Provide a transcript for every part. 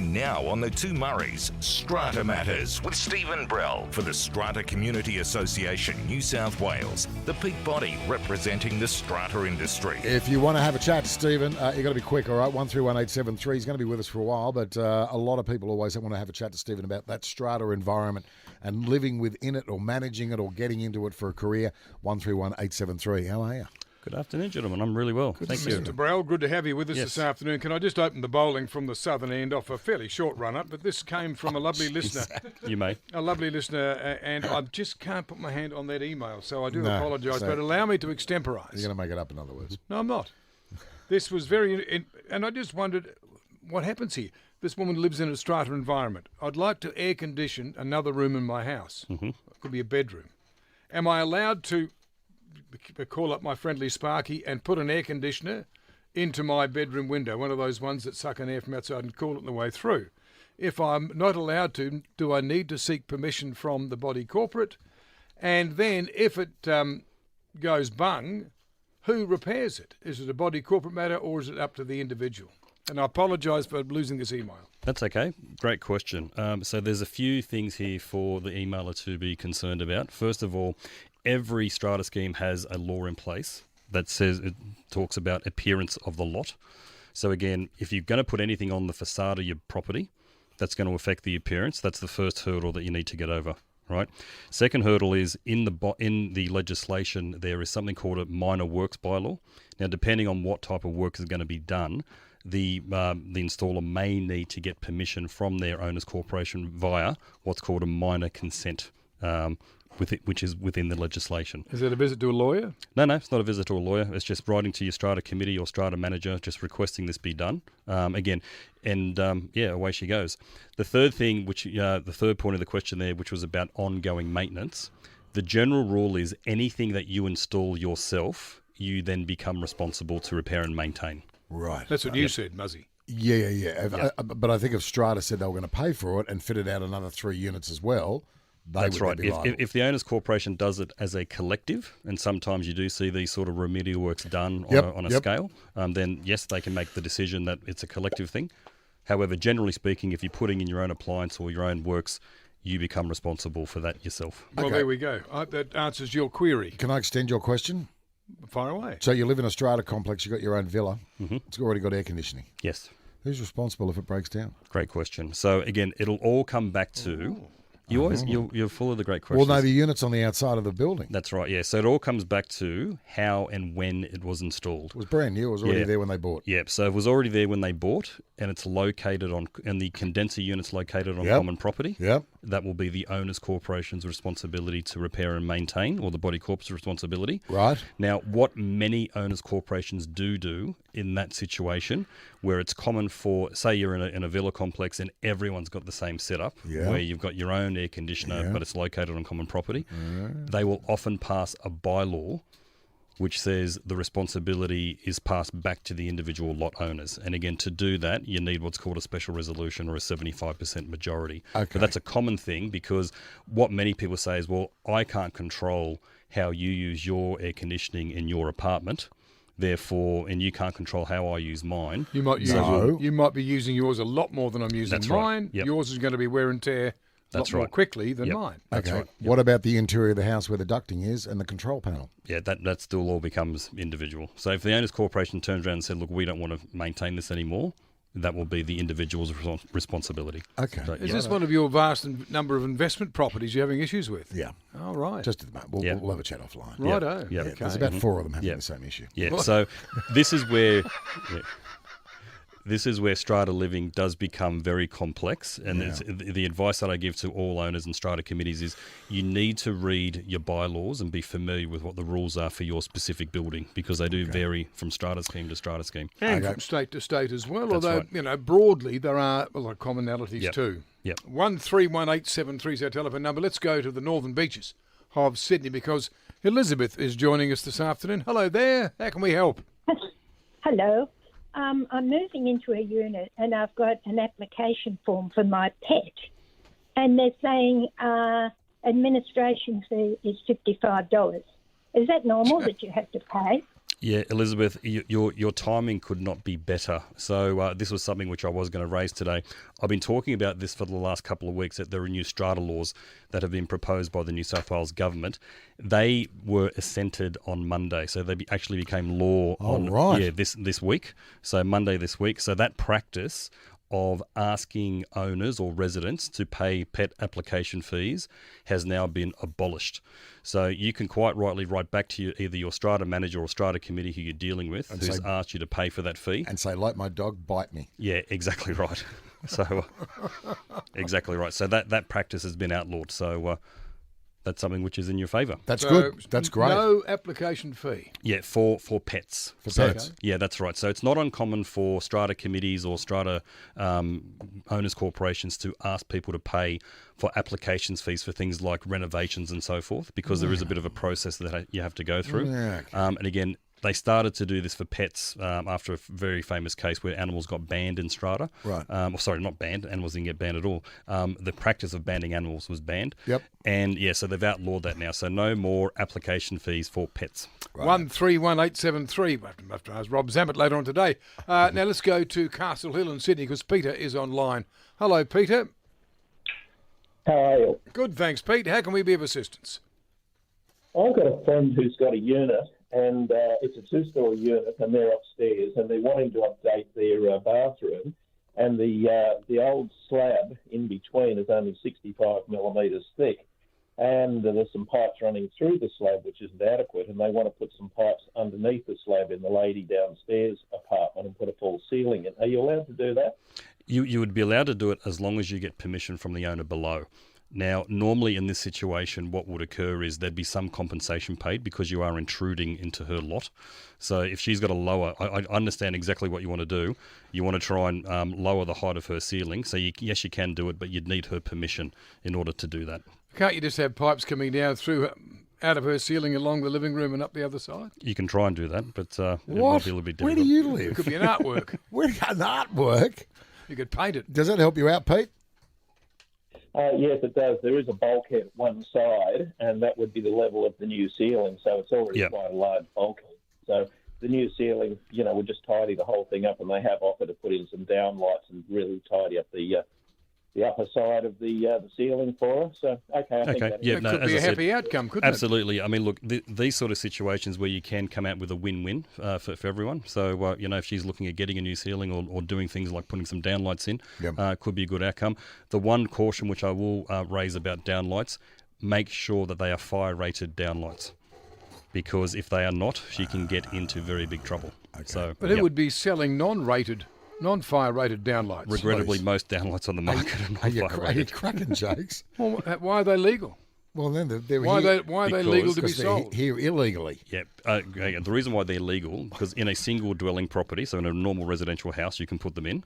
And now on the Two Murrays, Strata Matters with Stephen Brell for the Strata Community Association, New South Wales, the peak body representing the strata industry. If you want to have a chat to Stephen, you've got to be quick, all right? 131873. He's going to be with us for a while, but a lot of people always want to have a chat to Stephen about that strata environment and living within it or managing it or getting into it for a career. 131873. How are you? Good afternoon, gentlemen. I'm really well. Thank you. Mr. Brell, good to have you with us this afternoon. Can I just open the bowling from the southern end off a fairly short run-up, but this came from a lovely listener. You may. A lovely listener, and I just can't put my hand on that email, so I do apologise, but allow me to extemporise. You're going to make it up, in other words. No, I'm not. This was very... And I just wondered, what happens here? This woman lives in a strata environment. I'd like to air condition another room in my house. Mm-hmm. It could be a bedroom. Am I allowed to call up my friendly Sparky and put an air conditioner into my bedroom window, one of those ones that suck an air from outside and cool it on the way through? If I'm not allowed to, do I need to seek permission from the body corporate? And then if it goes bung, who repairs it? Is it a body corporate matter or is it up to the individual? And I apologise for losing this email. That's okay. Great question. So there's a few things here for the emailer to be concerned about. First of all, every strata scheme has a law in place that says it talks about appearance of the lot. So again, if you're going to put anything on the facade of your property, that's going to affect the appearance. That's the first hurdle that you need to get over, right? Second hurdle is in the legislation, there is something called a minor works bylaw. Now, depending on what type of work is going to be done, the installer may need to get permission from their owner's corporation via what's called a minor consent, which is within the legislation. Is it a visit to a lawyer? No, it's not a visit to a lawyer. It's just writing to your strata committee or strata manager, just requesting this be done. Away she goes. The third thing, the third point of the question there, which was about ongoing maintenance, the general rule is anything that you install yourself, you then become responsible to repair and maintain. Right. That's what you said, Muzzy. Yeah. But I think if Strata said they were going to pay for it and fitted out another 3 units as well, that's right. If the owner's corporation does it as a collective, and sometimes you do see these sort of remedial works done on a scale, then yes, they can make the decision that it's a collective thing. However, generally speaking, if you're putting in your own appliance or your own works, you become responsible for that yourself. Well, there we go. That answers your query. Can I extend your question? Fire away. So you live in a strata complex, you've got your own villa. Mm-hmm. It's already got air conditioning. Yes. Who's responsible if it breaks down? Great question. So again, it'll all come back to... You're full of the great questions. Well, no, the unit's on the outside of the building. That's right, yeah. So it all comes back to how and when it was installed. It was brand new. It was already there when they bought. Yeah, so it was already there when they bought, and it's located on, and the condenser unit's located on common property. Yep. That will be the owner's corporation's responsibility to repair and maintain, or the body corp's responsibility. Right. Now, what many owners' corporations do in that situation, where it's common for, say you're in a villa complex and everyone's got the same setup, where you've got your own air conditioner, but it's located on common property, they will often pass a bylaw which says the responsibility is passed back to the individual lot owners. And again, to do that, you need what's called a special resolution or a 75% majority. Okay. But that's a common thing, because what many people say is, well, I can't control how you use your air conditioning in your apartment. Therefore, and you can't control how I use mine. You might be using yours a lot more than I'm using mine. Right. Yep. Yours is going to be wear and tear more quickly than mine. That's right. Yep. What about the interior of the house where the ducting is and the control panel? Yeah, that still all becomes individual. So if the owner's corporation turns around and said, look, we don't want to maintain this anymore, that will be the individual's responsibility. Okay. So, is this one of your vast number of investment properties you're having issues with? Yeah. Oh, right. Just at the moment. We'll have a chat offline. Righto. Yeah. Okay. There's about 4 of them having the same issue. Yeah, so this is where... This is where strata living does become very complex, and the advice that I give to all owners and strata committees is you need to read your bylaws and be familiar with what the rules are for your specific building, because they do vary from strata scheme to strata scheme. And from state to state as well, although, broadly there are commonalities too. Yep. 131873 is our telephone number. Let's go to the Northern Beaches of Sydney, because Elizabeth is joining us this afternoon. Hello there. How can we help? Hello. I'm moving into a unit and I've got an application form for my pet, and they're saying administration fee is $55. Is that normal that you have to pay? Yeah, Elizabeth, your timing could not be better. So this was something which I was going to raise today. I've been talking about this for the last couple of weeks, that there are new strata laws that have been proposed by the New South Wales government. They were assented on Monday, so they actually became law this week. So Monday this week. So that practice of asking owners or residents to pay pet application fees has now been abolished. So you can quite rightly write back to either your strata manager or strata committee who you're dealing with, and who's asked you to pay for that fee. And say, like my dog, bite me. Yeah, exactly right. So exactly right. So that practice has been outlawed. So that's something which is in your favour. That's good. That's great. No application fee. Yeah, for pets. For pets. Okay. Yeah, that's right. So it's not uncommon for strata committees or strata owners corporations to ask people to pay for applications fees for things like renovations and so forth, because there is a bit of a process that you have to go through. Yeah, okay. And again, they started to do this for pets after a very famous case where animals got banned in strata. Right. Sorry, not banned. Animals didn't get banned at all. The practice of banning animals was banned. Yep. And yeah, so they've outlawed that now. So no more application fees for pets. Right. 131873. We'll have to ask Rob Zammit later on today. Now let's go to Castle Hill in Sydney, because Peter is online. Hello, Peter. How are you? Good, thanks, Pete. How can we be of assistance? I've got a friend who's got a unit, and it's a two-story unit, and they're upstairs, and they're wanting to update their bathroom, and the old slab in between is only 65 millimetres thick, and there's some pipes running through the slab which isn't adequate, and they want to put some pipes underneath the slab in the lady downstairs apartment and put a full ceiling in. Are you allowed to do that? You would be allowed to do it as long as you get permission from the owner below. Now, normally in this situation, what would occur is there'd be some compensation paid because you are intruding into her lot. So if she's got a lower, I understand exactly what you want to do. You want to try and lower the height of her ceiling. So yes, you can do it, but you'd need her permission in order to do that. Can't you just have pipes coming down through out of her ceiling along the living room and up the other side? You can try and do that, but it What? might be a little bit difficult. Where do you live? It could be an artwork. Where do you an artwork? You could paint it. Does that help you out, Pete? Yes, it does. There is a bulkhead at one side, and that would be the level of the new ceiling, so it's already quite a large bulkhead. So the new ceiling, would just tidy the whole thing up, and they have offered to put in some downlights and really tidy up the upper side of the ceiling for us. So, okay, I think that could be a happy outcome, couldn't absolutely. I mean, look, these sort of situations where you can come out with a win-win for everyone. So, if she's looking at getting a new ceiling or doing things like putting some downlights in, could be a good outcome. The one caution which I will raise about downlights, make sure that they are fire-rated downlights, because if they are not, she can get into very big trouble. Okay. So, But it would be selling non-fire rated downlights. Regrettably, most downlights on the market are not fire Are you rated. cracking jokes? Well, why are they legal? Well, then they're Why here, are they legal to be because they're sold? here illegally. Yeah, the reason why they're legal, because in a single dwelling property, so in a normal residential house, you can put them in.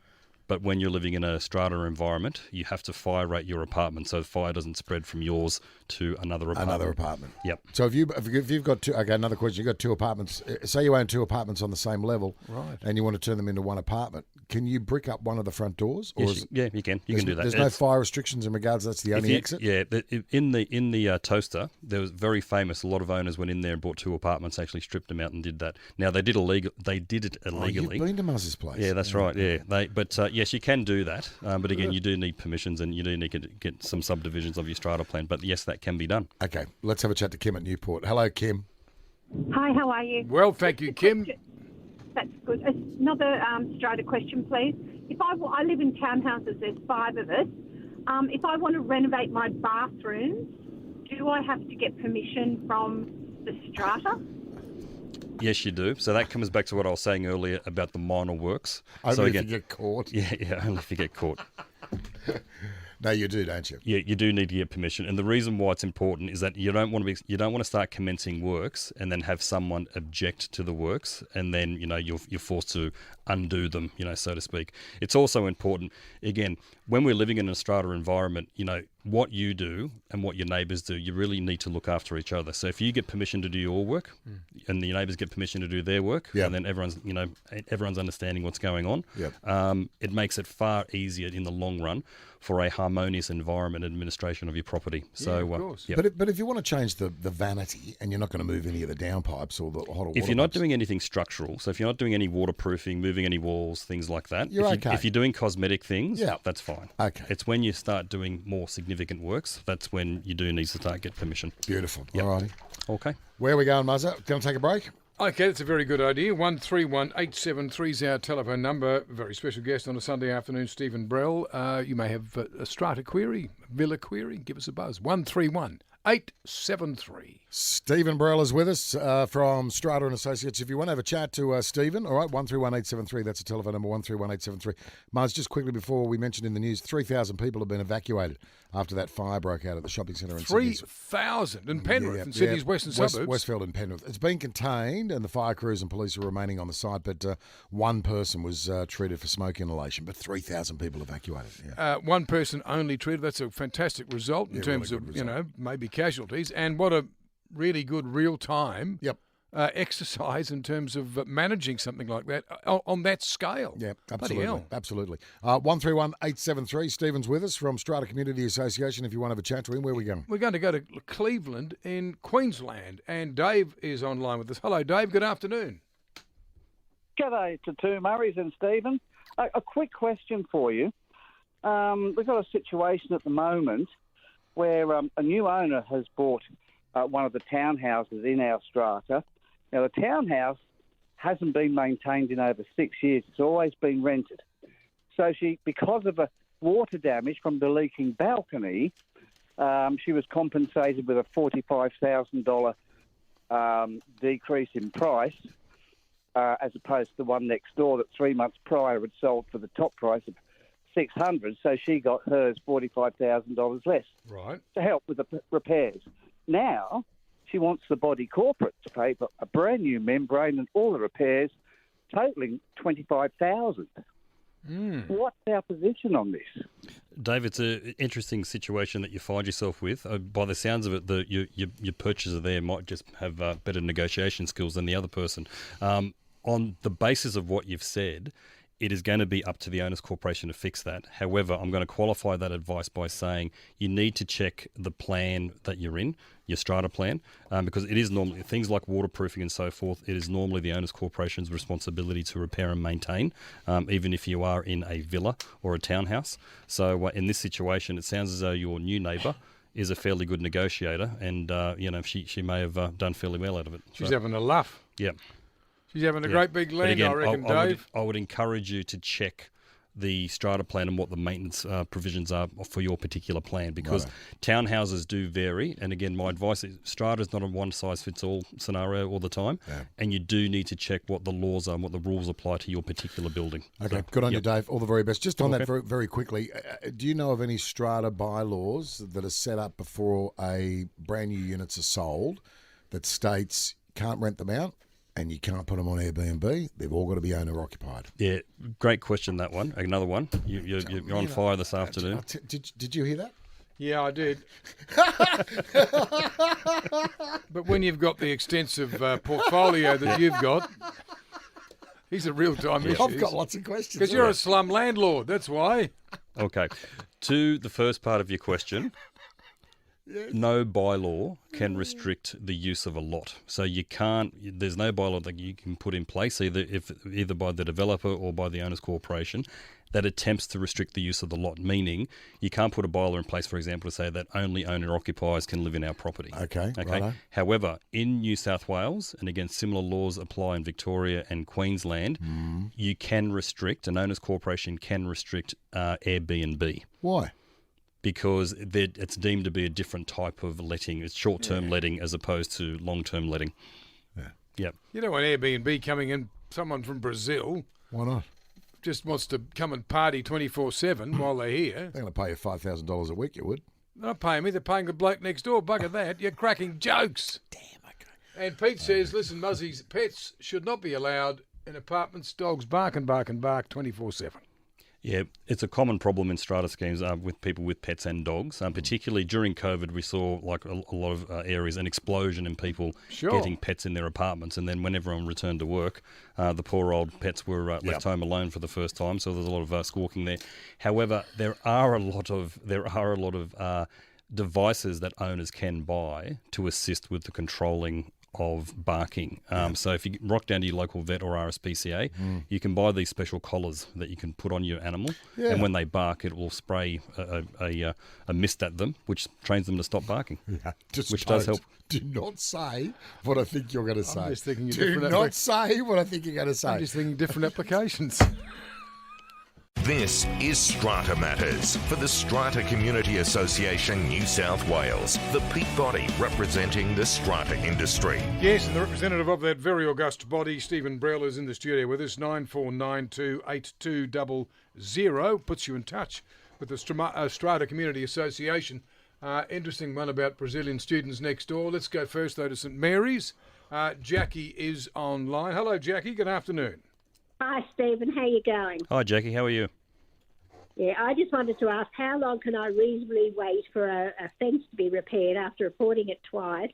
But when you're living in a strata environment, you have to fire rate your apartment so fire doesn't spread from yours to another apartment. Yep. So if you've got two, okay, another question. You've got two apartments. Say you own two apartments on the same level, right? And you want to turn them into one apartment. Can you brick up one of the front doors? Or Yes, you can. You can do that. There's no fire restrictions in regards. That's the only exit. Yeah, in the toaster, there was very famous. A lot of owners went in there and bought two apartments, actually stripped them out and did that. Now they did it illegally. You've been to Muzz's place. Yeah, that's right. Yeah, yes, you can do that. But again, you do need permissions and you do need to get some subdivisions of your strata plan. But yes, that can be done. Okay, let's have a chat to Kim at Newport. Hello, Kim. Hi, how are you? Well, thank you, Kim. That's good. Another strata question, please. If I live in townhouses, there's 5 of us. If I want to renovate my bathrooms, do I have to get permission from the strata? Yes, you do. So that comes back to what I was saying earlier about the minor works. Only if you get caught. Yeah, only if you get caught. No, you do, don't you? Yeah, you do need to get permission, and the reason why it's important is that you don't want to start commencing works and then have someone object to the works, and then you're forced to undo them, so to speak. It's also important, again, when we're living in a strata environment, what you do and what your neighbours do, you really need to look after each other. So if you get permission to do your work, and your neighbours get permission to do their work, and then everyone's understanding what's going on, it makes it far easier in the long run for a harmonious environment and administration of your property. So, of course. But if you want to change the vanity and you're not going to move any of the downpipes or the hot water if you're not pipes, doing anything structural, so if you're not doing any waterproofing, moving any walls, things like that, You're okay. if you're doing cosmetic things, that's fine. Okay. It's when you start doing more significant works, that's when you do need to start get permission. Beautiful. Yep. All righty. Okay. Where are we going, Muzza? Going to take a break? Okay, that's a very good idea. 131873 is our telephone number. Very special guest on a Sunday afternoon, Stephen Brell. You may have a strata query, villa query. Give us a buzz. 131873. Stephen Brell is with us from Strata and Associates. If you want to have a chat to Stephen, all right, 131873. That's the telephone number, 131873. Muzz, just quickly before we mentioned in the news, 3,000 people have been evacuated after that fire broke out at the shopping centre in Sydney. 3,000 in Penrith, in Sydney's western suburbs. Westfield and Penrith. It's been contained and the fire crews and police are remaining on the site, but one person was treated for smoke inhalation, but 3,000 people evacuated. Yeah. One person only treated. That's a fantastic result in terms really good of, result. maybe casualties. And what a really good real-time exercise in terms of managing something like that on that scale. Yeah, Bloody absolutely. hell. Absolutely. 131873. Stephen's with us from Strata Community Association. If you want to have a chat to him, where are we going? We're going to go to Cleveland in Queensland, and Dave is online with us. Hello, Dave. Good afternoon. G'day to two Murrays and Stephen. A quick question for you. We've got a situation at the moment where a new owner has bought one of the townhouses in our strata. Now, the townhouse hasn't been maintained in over 6 years. It's always been rented. So she, because of a water damage from the leaking balcony, she was compensated with a $45,000 decrease in price, as opposed to the one next door that 3 months prior had sold for the top price of $600,000. So she got hers $45,000 less Right. to help with the repairs. Now she wants the body corporate to pay for a brand new membrane and all the repairs, totalling $25,000. What's our position on this? Dave, it's an interesting situation that you find yourself with. By the sounds of it, your purchaser there might just have better negotiation skills than the other person. On the basis of what you've said, it is going to be up to the owners' corporation to fix that. However, I'm going to qualify that advice by saying you need to check the plan that you're in, your strata plan, because it is normally things like waterproofing and so forth. It is normally the owners' corporation's responsibility to repair and maintain, even if you are in a villa or a townhouse. So in this situation, it sounds as though your new neighbour is a fairly good negotiator, and she may have done fairly well out of it. She's having a laugh. Yeah. She's having a great big land, again, I reckon, Dave. I would encourage you to check the strata plan and what the maintenance provisions are for your particular plan, because townhouses do vary. And again, my advice is strata is not a one-size-fits-all scenario all the time, and you do need to check what the laws are and what the rules apply to your particular building. Okay, good on you, Dave. All the very best. Just on that very, very quickly, do you know of any strata bylaws that are set up before a brand new units are sold that states can't rent them out? And you can't put them on Airbnb. They've all got to be owner-occupied. Yeah, great question, that one. Another one. You're on fire this afternoon. Did you hear that? Yeah, I did. But when you've got the extensive portfolio that you've got, these are real-time issues. I've got lots of questions. Because you're a slum landlord, that's why. Okay. To the first part of your question, no bylaw can restrict the use of a lot. So you can't, there's no bylaw that you can put in place, either by the developer or by the owners' corporation, that attempts to restrict the use of the lot, meaning you can't put a bylaw in place, for example, to say that only owner-occupiers can live in our property. Okay. Righto. However, in New South Wales, and again, similar laws apply in Victoria and Queensland, you can restrict, an owners' corporation can restrict Airbnb. Why? Because it's deemed to be a different type of letting. It's short-term letting as opposed to long-term letting. Yeah. You don't want Airbnb coming in, someone from Brazil Why not? just wants to come and party 24/7 while they're here. They're going to pay you $5,000 a week, you would. They're not paying me, they're paying the bloke next door. Bugger that. You're cracking jokes. Damn, okay. And Pete says, listen, Muzzy's pets should not be allowed in apartments. Dogs bark and bark and bark 24/7. Yeah, it's a common problem in strata schemes with people with pets and dogs. Particularly during COVID, we saw like a lot of areas, an explosion in people getting pets in their apartments. And then when everyone returned to work, the poor old pets were left home alone for the first time. So there's a lot of squawking there. However, there are a lot of devices that owners can buy to assist with the controlling of barking. So if you rock down to your local vet or RSPCA, you can buy these special collars that you can put on your animal, and when they bark, it will spray a mist at them, which trains them to stop barking, which does help. Do not say what I think you're going to say. I'm just thinking Do not say what I think you're going to say. I'm just thinking different applications. This is Strata Matters for the Strata Community Association New South Wales, the peak body representing the strata industry. Yes, and the representative of that very august body, Stephen Brell, is in the studio with us. 94928200 puts you in touch with the Strata Community Association. Interesting one about Brazilian students next door. Let's go first, though, to St Mary's. Jackie is online. Hello, Jackie. Good afternoon. Hi, Stephen. How you going? Hi, Jackie. How are you? Yeah, I just wanted to ask, how long can I reasonably wait for a fence to be repaired after reporting it twice?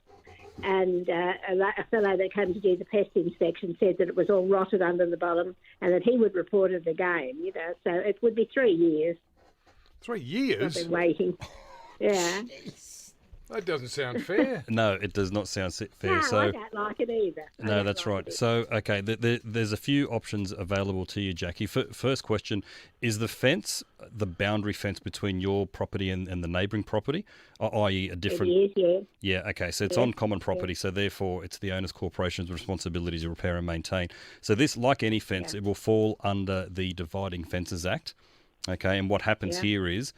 And a fellow that came to do the pest inspection said that it was all rotted under the bottom and that he would report it again, So it would be 3 years. 3 years? I've been waiting. Yeah. That doesn't sound fair. No, it does not sound fair. No, so, I don't like it either. No, that's right. So, okay, there's a few options available to you, Jackie. First question, is the fence the boundary fence between your property and the neighbouring property, i.e. a different... It is, yeah. Yeah, okay, so it's on common property, so therefore it's the owner's corporation's responsibility to repair and maintain. So this, like any fence, it will fall under the Dividing Fences Act, okay, and what happens here is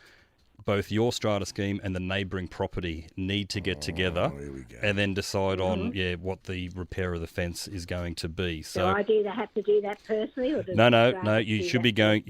both your strata scheme and the neighbouring property need to get together and then decide on what the repair of the fence is going to be. So do I have to do that personally, or does no. You should be going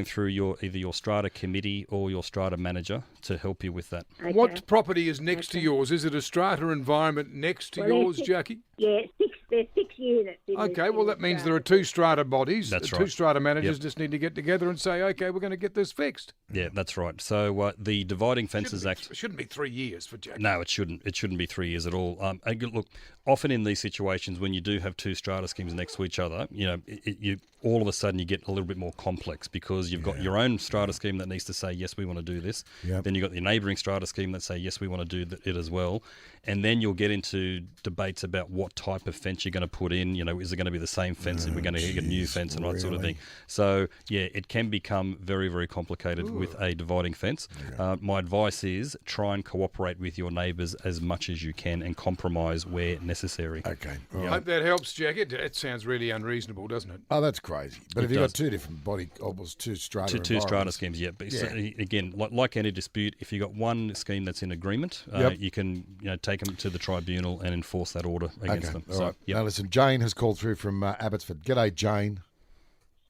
through either your strata committee or your strata manager to help you with that. Okay. What property is next to yours? Is it a strata environment next to yours, Jackie? Yeah, there's 6 units. Okay, well that means there are 2 strata bodies. That's right. 2 strata managers just need to get together and say, okay, we're going to get this fixed. Yeah, that's right. So the Dividing Fences Act... It shouldn't be 3 years for Jackie. No, it shouldn't. It shouldn't be 3 years at all. Look, often in these situations when you do have 2 strata schemes next to each other, you all of a sudden you get a little bit more complex because you've got your own strata scheme that needs to say, yes, we want to do this. Yep. Then you've got the neighbouring strata scheme that say, yes, we want to do it as well. And then you'll get into debates about what type of fence you're going to put in. Is it going to be the same fence and we're going to get a new fence and that sort of thing. So, it can become very, very complicated with a dividing fence. Yeah. My advice is try and cooperate with your neighbours as much as you can and compromise where necessary. Okay. I hope that helps, Jackie. It sounds really unreasonable, doesn't it? Oh, that's crazy. But if you've got 2 different almost 2 strata two strata schemes, But again, like any dispute, if you've got one scheme that's in agreement, you can take them to the tribunal and enforce that order against them. All right. Now listen, Jane has called through from Abbotsford. G'day, Jane.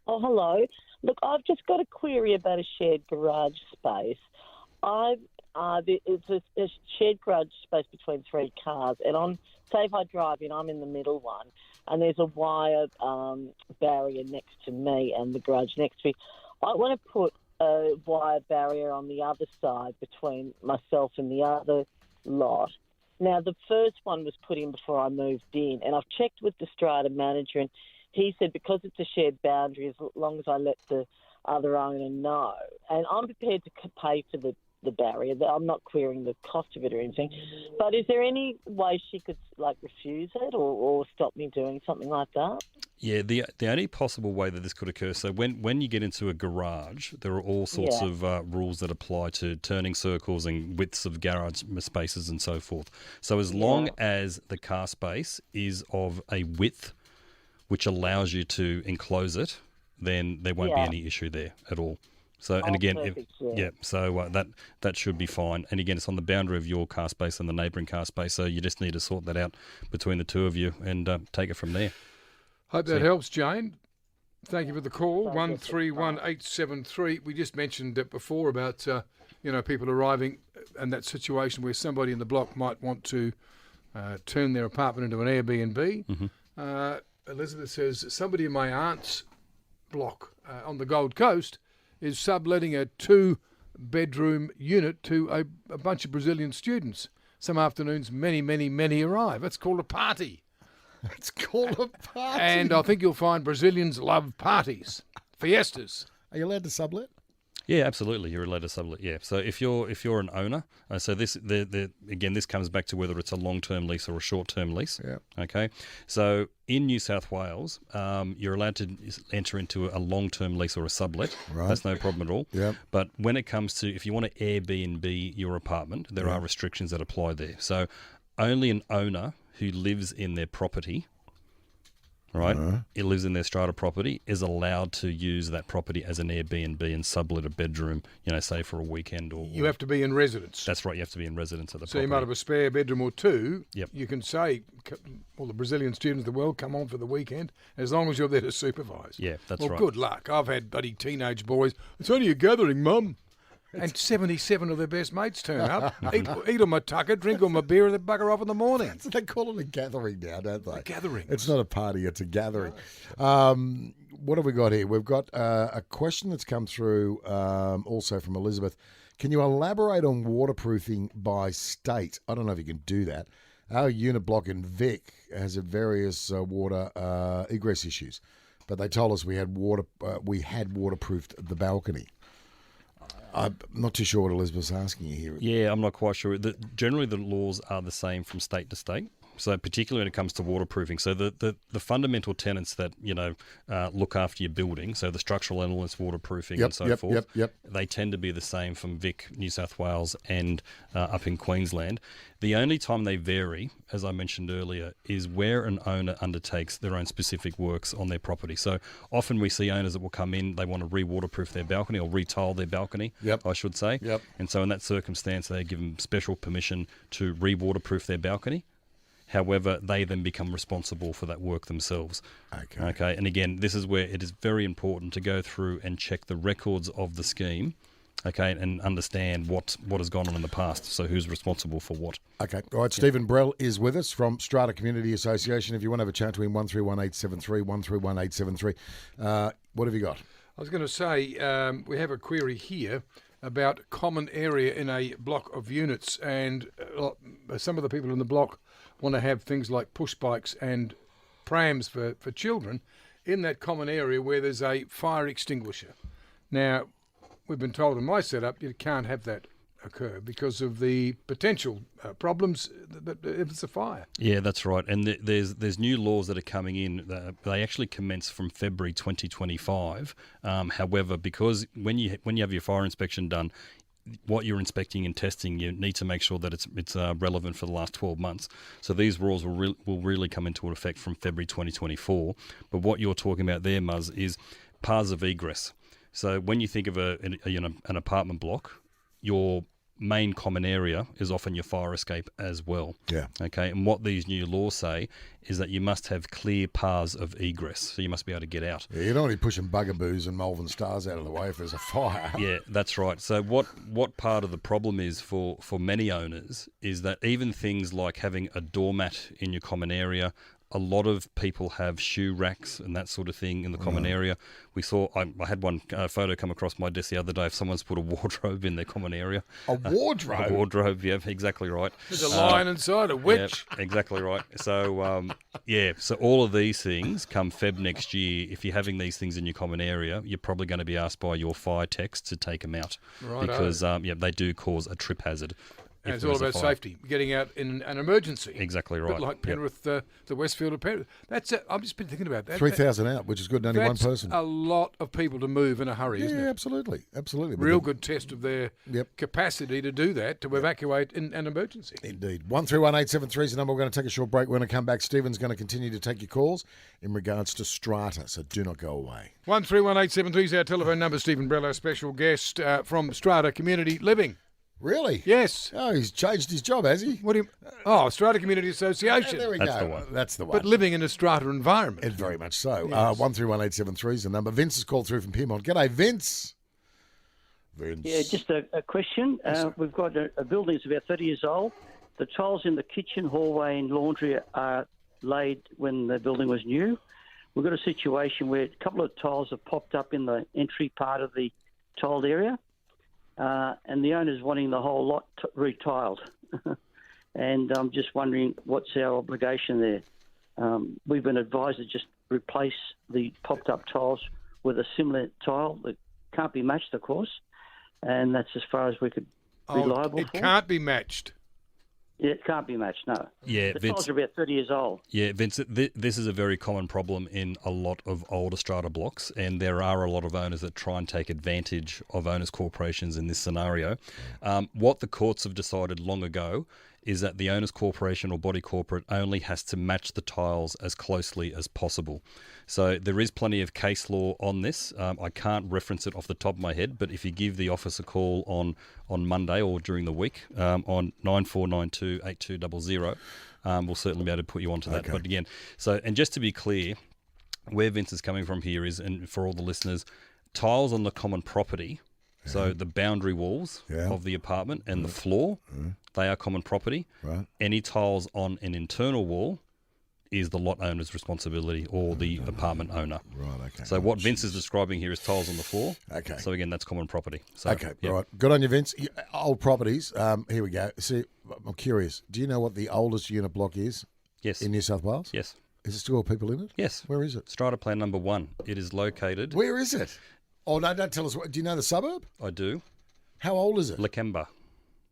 Oh, hello. Look, I've just got a query about a shared garage space. It's a shared garage space between 3 cars, and say if I drive in, I'm in the middle one, and there's a wire barrier next to me and the garage next to me. I want to put a wire barrier on the other side between myself and the other lot. Now, the first one was put in before I moved in, and I've checked with the strata manager, and he said because it's a shared boundary, as long as I let the other owner know, and I'm prepared to pay for the barrier. I'm not querying the cost of it or anything, but is there any way she could refuse it or stop me doing something like that? Yeah, the only possible way that this could occur, so when you get into a garage, there are all sorts of rules that apply to turning circles and widths of garage spaces and so forth. So as long as the car space is of a width which allows you to enclose it, then there won't be any issue there at all. So, and again, that should be fine. And again, it's on the boundary of your car space and the neighbouring car space, so you just need to sort that out between the two of you and take it from there. Hope that helps, Jane. Thank you for the call, 131873. We just mentioned it before about, people arriving and that situation where somebody in the block might want to turn their apartment into an Airbnb. Mm-hmm. Elizabeth says, somebody in my aunt's block on the Gold Coast is subletting a 2-bedroom unit to a bunch of Brazilian students. Some afternoons, many arrive. It's called a party. It's called a party. And I think you'll find Brazilians love parties, fiestas. Are you allowed to sublet? Yeah, absolutely. You're allowed to sublet. Yeah. So if you're an owner, so this again, this comes back to whether it's a long-term lease or a short-term lease. Yeah. Okay. So in New South Wales, you're allowed to enter into a long-term lease or a sublet. Right. That's no problem at all. Yep. But when it comes to if you want to Airbnb your apartment, there are restrictions that apply there. So only an owner who lives in their property, right, it lives in their strata property, is allowed to use that property as an Airbnb and sublet a bedroom, say for a weekend or... You have to be in residence. That's right, you have to be in residence at the So property. you might have a spare bedroom or two. Yep. You can say, all the Brazilian students of the world, come on for the weekend, as long as you're there to supervise. Yeah, that's well, right. Good luck. I've had bloody teenage boys. It's only a gathering, Mum. And 77 of their best mates turn up, eat on my tucker, drink on my beer, and they bugger off in the morning. So they call it a gathering now, don't they? A gathering. It's not a party, it's a gathering. What have we got here? We've got a question that's come through also from Elizabeth. Can you elaborate on waterproofing by state? I don't know if you can do that. Our unit block in Vic has various water egress issues, but they told us we had waterproofed the balcony. I'm not too sure what Elizabeth's asking you here. Yeah, I'm not quite sure. Generally, the laws are the same from state to state. So particularly when it comes to waterproofing, so the fundamental tenets that look after your building, so the structural elements, waterproofing, and so forth, they tend to be the same from Vic, New South Wales, and up in Queensland. The only time they vary, as I mentioned earlier, is where an owner undertakes their own specific works on their property. So often we see owners that will come in, they want to re-waterproof their balcony or retile their balcony, I should say. And so in that circumstance, they give them special permission to re-waterproof their balcony. However, they then become responsible for that work themselves. Okay. And again, this is where it is very important to go through and check the records of the scheme, okay, and understand what has gone on in the past. So who's responsible for what. Okay. All right. Stephen Brell is with us from Strata Community Association. If you want to have a chat to him, 131873, 131873. What have you got? I was going to say, we have a query here about common area in a block of units, and some of the people in the block want to have things like push bikes and prams for children in that common area where there's a fire extinguisher. Now, we've been told in my setup you can't have that occur because of the potential problems that if it's a fire. Yeah, that's right. And there's new laws that are coming in. They actually commence from February 2025. However, because when you have your fire inspection done, what you're inspecting and testing, you need to make sure that it's relevant for the last 12 months. So these rules will really come into effect from February 2024. But what you're talking about there, Muzz, is paths of egress. So when you think of an apartment block, your main common area is often your fire escape as well. Yeah. Okay. And what these new laws say is that you must have clear paths of egress. So you must be able to get out. Yeah, you don't want to be pushing bugaboos and Malvern Stars out of the way if there's a fire. Yeah, that's right. So what part of the problem is for many owners is that even things like having a doormat in your common area, a lot of people have shoe racks and that sort of thing in the common area. We saw, I had one photo come across my desk the other day of someone's put a wardrobe in their common area. A wardrobe? A wardrobe, yeah, exactly right. There's a lion inside, a witch. Yeah, exactly right. So, so all of these things come Feb next year. If you're having these things in your common area, you're probably going to be asked by your fire techs to take them out. Right. Because, they do cause a trip hazard. And it's all about safety, getting out in an emergency. Exactly right. But like Penrith, the Westfield of Penrith. That's it. I've just been thinking about that. 3,000 out, which is good, only one person. That's a lot of people to move in a hurry, isn't it? Yeah, absolutely. Absolutely. Real good test of their capacity to do that, to evacuate in an emergency. Indeed. 131873 is the number. We're going to take a short break. We're going to come back. Stephen's going to continue to take your calls in regards to Strata, so do not go away. 131873 is our telephone number. Stephen Brell, our special guest from Strata Community Living. Really? Yes. Oh, he's changed his job, has he? What do you? Oh, Strata Community Association. There we That's go. the one. That's the one. But living in a strata environment. And very much so. Yes. 131873 is the number. Vince has called through from Piedmont. G'day, Vince. Vince. Yeah, just a question. We've got a building that's about 30 years old. The tiles in the kitchen, hallway and laundry are laid when the building was new. We've got a situation where a couple of tiles have popped up in the entry part of the tiled area, and the owner's wanting the whole lot retiled. And I'm just wondering what's our obligation there. We've been advised to just replace the popped-up tiles with a similar tile that can't be matched, of course, and that's as far as we could be liable for. It can't be matched. Yeah, it can't be matched, no. Yeah, The Vince, tiles are about 30 years old. Yeah, Vince, this is a very common problem in a lot of older strata blocks, and there are a lot of owners that try and take advantage of owners' corporations in this scenario. What the courts have decided long ago is that the owner's corporation or body corporate only has to match the tiles as closely as possible. So there is plenty of case law on this. I can't reference it off the top of my head, but if you give the office a call on Monday or during the week on 9492 8200, we'll certainly be able to put you onto that. Okay. But again, and just to be clear, where Vince is coming from here is, and for all the listeners, tiles on the common property, so the boundary walls of the apartment and the floor, they are common property. Right. Any tiles on an internal wall is the lot owner's responsibility or the apartment owner. Right, okay. So what Vince is describing here is tiles on the floor. Okay. So again, that's common property. So, Okay, yeah. all right. Good on you, Vince. Old properties. Here we go. See, I'm curious. Do you know what the oldest unit block is Yes. in New South Wales? Yes. Is it still got people in it? Yes. Where is it? Strata Plan number 1. It is located. Where is it? Oh, no, don't tell us. Do you know the suburb? I do. How old is it? Lakemba.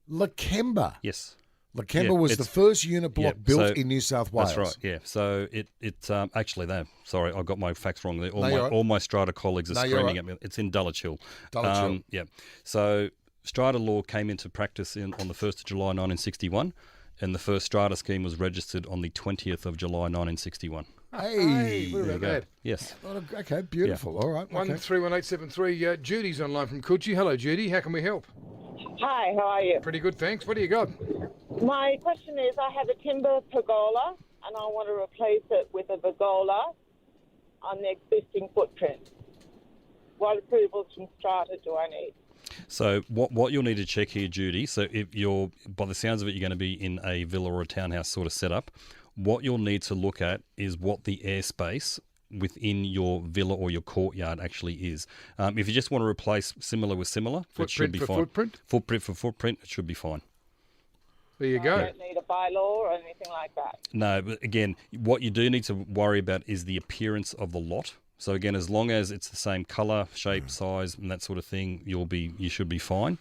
Lakemba. Yes. Lakemba Yeah, was the it's- first unit block yeah, built so- in New South Wales. That's right. Yeah. So it actually sorry, I got my facts wrong there. No, you're right. All my Strata colleagues are No, you're screaming right. at me. It's in Dulwich Hill. Dulwich Hill. Yeah. So Strata law came into practice on the 1st of July 1961, and the first Strata scheme was registered on the 20th of July 1961. Hey. What about that? Yes. Okay, beautiful. All right. Okay. 131873. Judy's online from Coogee. Hello, Judy. How can we help? Hi, how are you? Pretty good, thanks. What do you got? My question is, I have a timber pergola and I want to replace it with a pergola on the existing footprint. What approvals from Strata do I need? So what you'll need to check here, Judy, so if you're, by the sounds of it, you're going to be in a villa or a townhouse sort of setup, what you'll need to look at is what the airspace within your villa or your courtyard actually is. If you just want to replace similar with similar, it should be fine. Footprint? Footprint for footprint, it should be fine. There you I go. don't need a bylaw or anything like that. No, but again, what you do need to worry about is the appearance of the lot. So again, as long as it's the same colour, shape, size, and that sort of thing, you should be fine.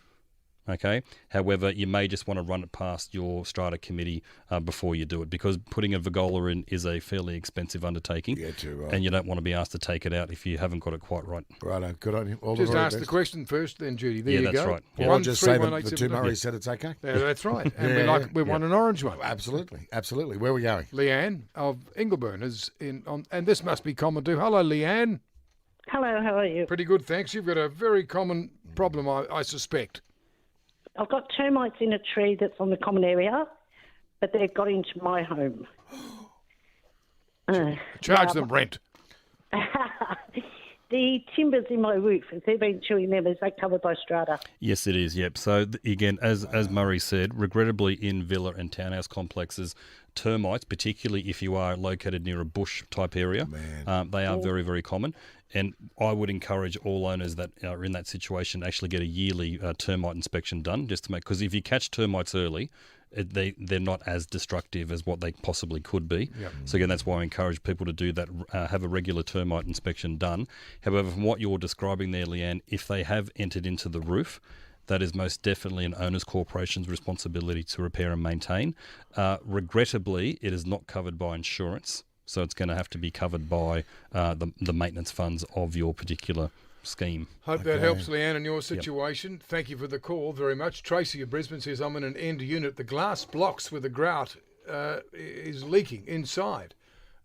Okay. However, you may just want to run it past your Strata committee before you do it, because putting a pergola in is a fairly expensive undertaking. Yeah, too right. And you don't want to be asked to take it out if you haven't got it quite right. Righto, good on you. All Just the very ask the best. question first, then, Judy. There Yeah, you that's go. right. Or I'll just say the two 131873. Murrays said it's okay. Yeah, that's right. And Yeah, we want an orange one. Absolutely, absolutely. Where are we going? Leanne of Ingleburn is and this must be common too. Hello, Leanne. Hello, how are you? Pretty good, thanks. You've got a very common problem, I suspect. I've got termites in a tree that's on the common area, but they've got into my home. Charge them rent. The timbers in my roof, if they've been chewing them, is that covered by Strata? Yes, it is. Yep. So again, as Murray said, regrettably in villa and townhouse complexes, termites, particularly if you are located near a bush type area, they are very, very common. And I would encourage all owners that are in that situation to actually get a yearly termite inspection done, just to make, because if you catch termites early, they're not as destructive as what they possibly could be. Yep. So again, that's why I encourage people to do that, have a regular termite inspection done. However, from what you're describing there, Leanne, if they have entered into the roof, that is most definitely an owner's corporation's responsibility to repair and maintain. Regrettably, it is not covered by insurance, so it's going to have to be covered by the maintenance funds of your particular scheme. Hope that helps, Leanne, in your situation. Thank you for the call very much. Tracy of Brisbane says, I'm in an end unit. The glass blocks with the grout is leaking inside.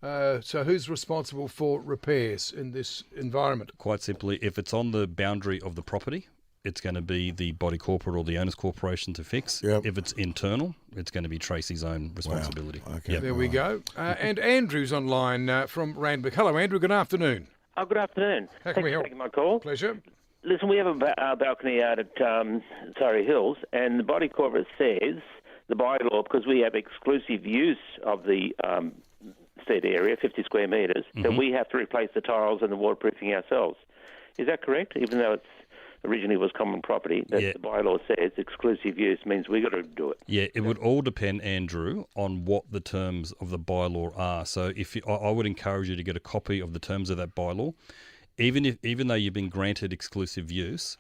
So who's responsible for repairs in this environment? Quite simply, if it's on the boundary of the property, it's going to be the body corporate or the owner's corporation to fix. Yep. If it's internal, it's going to be Tracy's own responsibility. Wow. Okay. Yep. There we go. And Andrew's online from Randwick. Hello, Andrew. Good afternoon. Oh, good afternoon. How can we help? Thanks for taking my call. Pleasure. Listen, we have a balcony out at Surrey Hills, and the body corporate says, the bylaw, because we have exclusive use of the said area, 50 square metres, that we have to replace the tiles and the waterproofing ourselves. Is that correct? Even though it's originally was common property, that the bylaw says exclusive use means we've got to do it. Yeah, it would all depend, Andrew, on what the terms of the bylaw are. So I would encourage you to get a copy of the terms of that bylaw. Even though you've been granted exclusive use,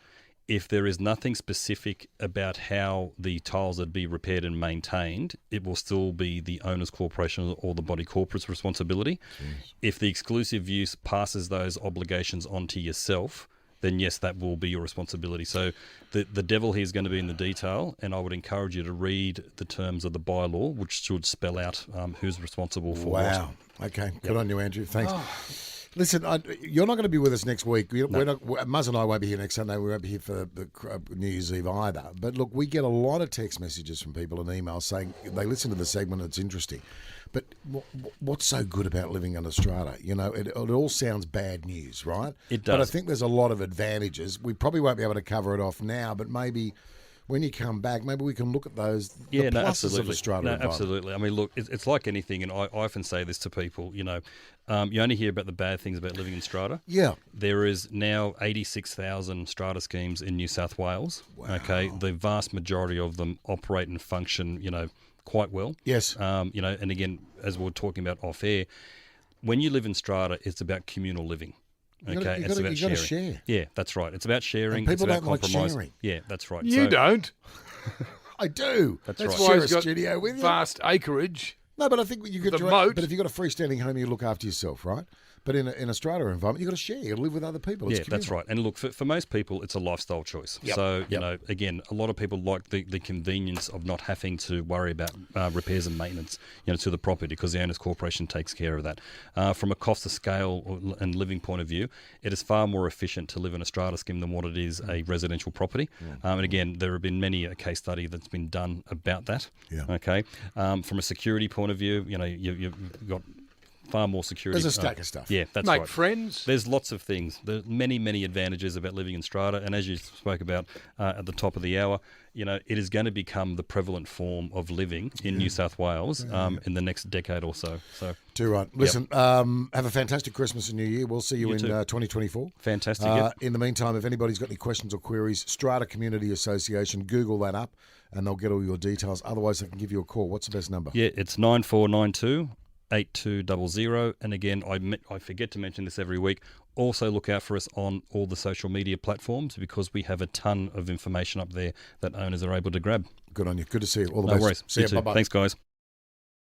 if there is nothing specific about how the tiles are to be repaired and maintained, it will still be the owner's corporation or the body corporate's responsibility. Jeez. If the exclusive use passes those obligations onto yourself, then yes, that will be your responsibility. So the devil here is going to be in the detail, and I would encourage you to read the terms of the bylaw, which should spell out who's responsible for what. Wow. Okay. Good on you, Andrew. Thanks. Listen, you're not going to be with us next week. Muzz and I won't be here next Sunday. We won't be here for the New Year's Eve either. But look, we get a lot of text messages from people and emails saying they listen to the segment and it's interesting. But what's so good about living under strata? You know, it all sounds bad news, right? It does. But I think there's a lot of advantages. We probably won't be able to cover it off now, but maybe when you come back, maybe we can look at those, the pluses of the strata environment. Absolutely. I mean, look, it's like anything, and I often say this to people, you know, you only hear about the bad things about living in strata. Yeah. There is now 86,000 strata schemes in New South Wales. Wow. Okay. The vast majority of them operate and function, you know, quite well. Yes. You know, and again, as we were talking about off air, when you live in strata, it's about communal living. Okay, it's about sharing. Share. Yeah, that's right. It's about sharing. And people it's about don't compromise. like sharing. Yeah, that's right. You don't. I do. That's right. Share Why he's got studio with you. vast acreage. No, but I think you could. The moat. But if you've got a freestanding home, you look after yourself, right? But in a strata environment, you've got to share. You've got to live with other people. It's that's right. And look, for most people, it's a lifestyle choice. Yep. So, you know, again, a lot of people like the convenience of not having to worry about repairs and maintenance, you know, to the property because the owner's corporation takes care of that. From a cost of scale and living point of view, it is far more efficient to live in a strata scheme than what it is a residential property. And again, there have been many a case study that's been done about that. Yeah. Okay. From a security point of view, you know, you've got far more security. There's a stack of stuff. Yeah, that's right. Make friends. There's lots of things. There's many advantages about living in strata, and as you spoke about at the top of the hour, you know, it is going to become the prevalent form of living in New South Wales in the next decade or so. So, too right. Listen, have a fantastic Christmas and New Year. We'll see you in 2024. Fantastic. In the meantime, if anybody's got any questions or queries, Strata Community Association, Google that up, and they'll get all your details. Otherwise, they can give you a call. What's the best number? Yeah, it's 9492 8200. And again, I forget to mention this every week. Also look out for us on all the social media platforms because we have a ton of information up there that owners are able to grab. Good on you. Good to see you. All the no best. Worries. See you. Too. Bye-bye. Thanks, guys.